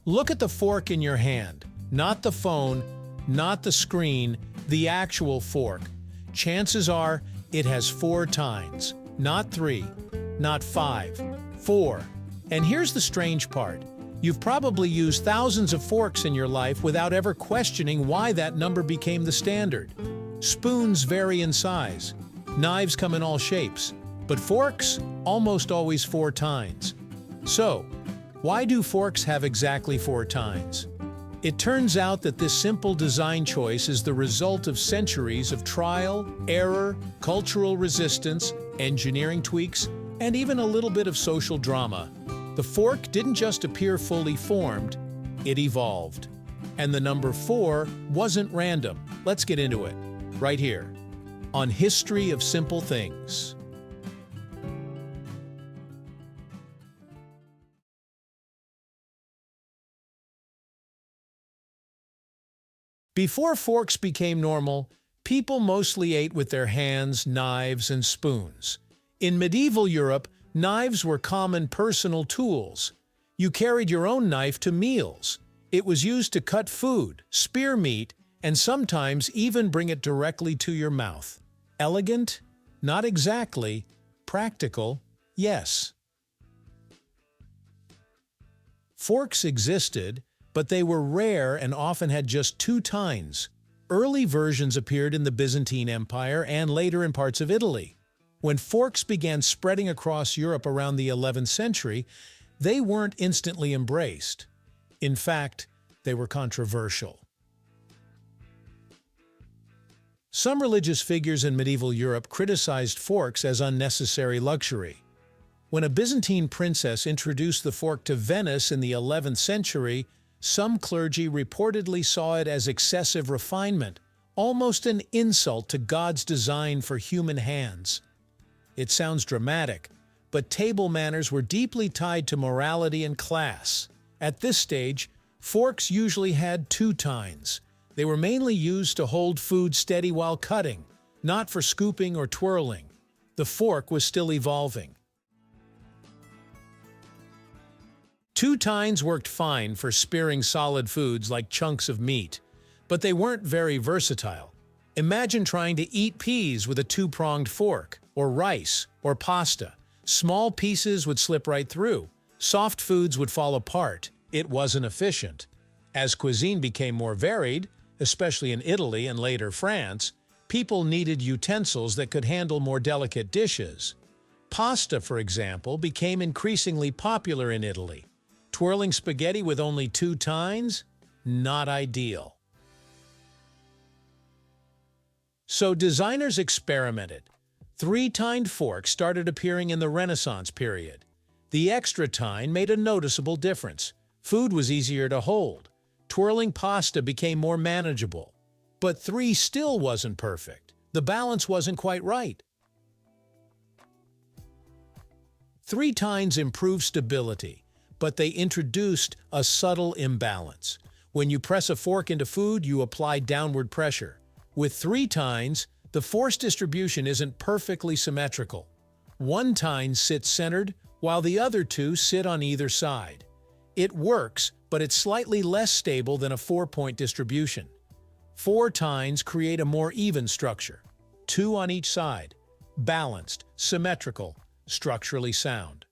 Look at the fork in your hand. Not the phone, not the screen, the actual fork. Chances are it has 4 tines. Not 3, not 5, 4. And here's the strange part. You've probably used thousands of forks in your life without ever questioning why that number became the standard. Spoons vary in size. Knives come in all shapes. But forks? Almost always 4 tines. So, why do forks have exactly 4 tines? It turns out that this simple design choice is the result of centuries of trial, error, cultural resistance, engineering tweaks, and even a little bit of social drama. The fork didn't just appear fully formed, it evolved. And the number 4 wasn't random. Let's get into it, right here, on History of Simple Things. Before forks became normal, people mostly ate with their hands, knives, and spoons. In medieval Europe, knives were common personal tools. You carried your own knife to meals. It was used to cut food, spear meat, and sometimes even bring it directly to your mouth. Elegant? Not exactly. Practical? Yes. Forks existed, but they were rare and often had just 2 tines. Early versions appeared in the Byzantine Empire and later in parts of Italy. When forks began spreading across Europe around the 11th century, they weren't instantly embraced. In fact, they were controversial. Some religious figures in medieval Europe criticized forks as unnecessary luxury. When a Byzantine princess introduced the fork to Venice in the 11th century, some clergy reportedly saw it as excessive refinement, almost an insult to God's design for human hands. It sounds dramatic, but table manners were deeply tied to morality and class. At this stage, forks usually had 2 tines. They were mainly used to hold food steady while cutting, not for scooping or twirling. The fork was still evolving. 2 tines worked fine for spearing solid foods like chunks of meat, but they weren't very versatile. Imagine trying to eat peas with a 2-pronged fork, or rice, or pasta. Small pieces would slip right through. Soft foods would fall apart. It wasn't efficient. As cuisine became more varied, especially in Italy and later France, people needed utensils that could handle more delicate dishes. Pasta, for example, became increasingly popular in Italy. Twirling spaghetti with only 2 tines? Not ideal. So designers experimented. 3-tined forks started appearing in the Renaissance period. The extra tine made a noticeable difference. Food was easier to hold. Twirling pasta became more manageable. But 3 still wasn't perfect. The balance wasn't quite right. 3 tines improved stability, but they introduced a subtle imbalance. When you press a fork into food, you apply downward pressure. With 3 tines, the force distribution isn't perfectly symmetrical. 1 tine sits centered, while the other 2 sit on either side. It works, but it's slightly less stable than a 4-point distribution. 4 tines create a more even structure. 2 on each side. Balanced, symmetrical, structurally sound.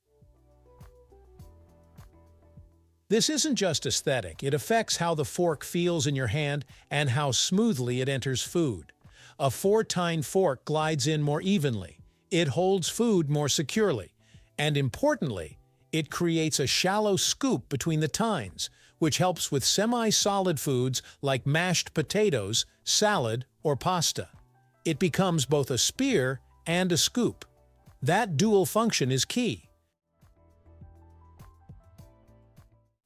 This isn't just aesthetic, it affects how the fork feels in your hand and how smoothly it enters food. A 4-tine fork glides in more evenly, it holds food more securely, and importantly, it creates a shallow scoop between the tines, which helps with semi-solid foods like mashed potatoes, salad, or pasta. It becomes both a spear and a scoop. That dual function is key.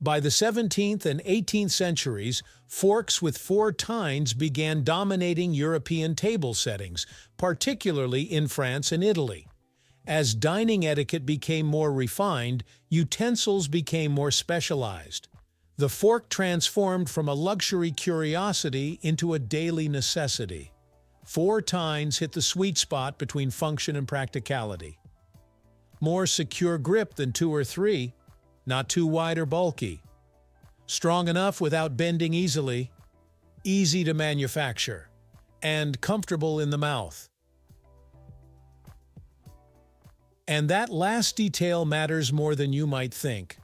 By the 17th and 18th centuries, forks with 4 tines began dominating European table settings, particularly in France and Italy. As dining etiquette became more refined, utensils became more specialized. The fork transformed from a luxury curiosity into a daily necessity. 4 tines hit the sweet spot between function and practicality. More secure grip than 2 or 3, not too wide or bulky. strong enough without bending easily, easy to manufacture, and comfortable in the mouth. And that last detail matters more than you might think.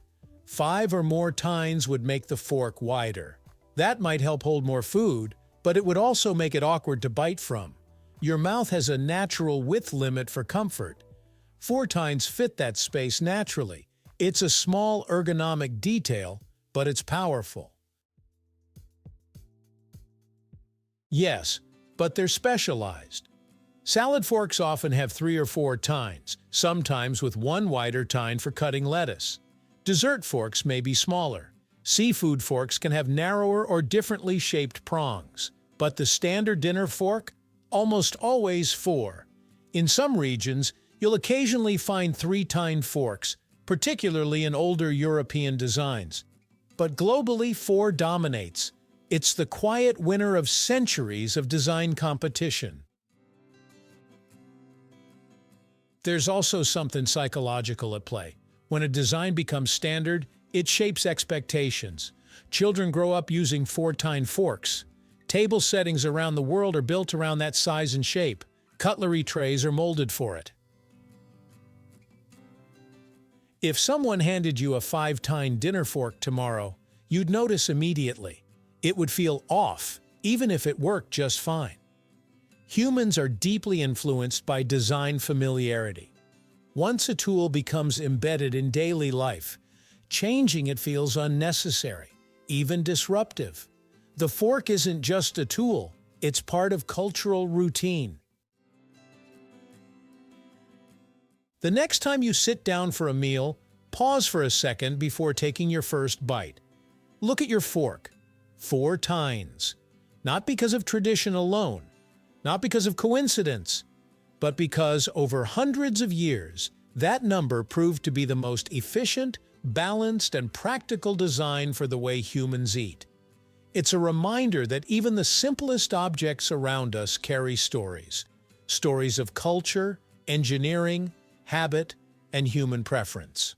5 or more tines would make the fork wider. That might help hold more food, but it would also make it awkward to bite from. Your mouth has a natural width limit for comfort. 4 tines fit that space naturally. It's a small ergonomic detail, but it's powerful. Yes, but they're specialized. Salad forks often have 3 or 4 tines, sometimes with one wider tine for cutting lettuce. Dessert forks may be smaller. Seafood forks can have narrower or differently shaped prongs. But the standard dinner fork? Almost always 4. In some regions, you'll occasionally find 3-tine forks, particularly in older European designs. But globally, 4 dominates. It's the quiet winner of centuries of design competition. There's also something psychological at play. When a design becomes standard, it shapes expectations. Children grow up using 4-tine forks. Table settings around the world are built around that size and shape. Cutlery trays are molded for it. If someone handed you a 5-tine dinner fork tomorrow, you'd notice immediately. It would feel off, even if it worked just fine. Humans are deeply influenced by design familiarity. Once a tool becomes embedded in daily life, changing it feels unnecessary, even disruptive. The fork isn't just a tool, it's part of cultural routine. The next time you sit down for a meal, pause for a second before taking your first bite. Look at your fork. 4 tines. Not because of tradition alone, not because of coincidence, but because over hundreds of years, that number proved to be the most efficient, balanced, and practical design for the way humans eat. It's a reminder that even the simplest objects around us carry stories. Stories of culture, engineering, habit, and human preference.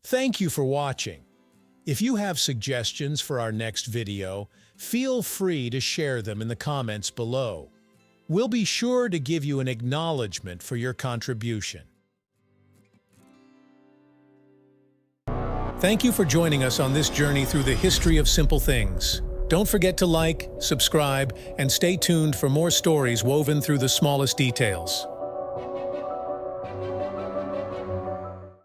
Thank you for watching. If you have suggestions for our next video, feel free to share them in the comments below. We'll be sure to give you an acknowledgement for your contribution. Thank you for joining us on this journey through the history of simple things. Don't forget to like, subscribe, and stay tuned for more stories woven through the smallest details.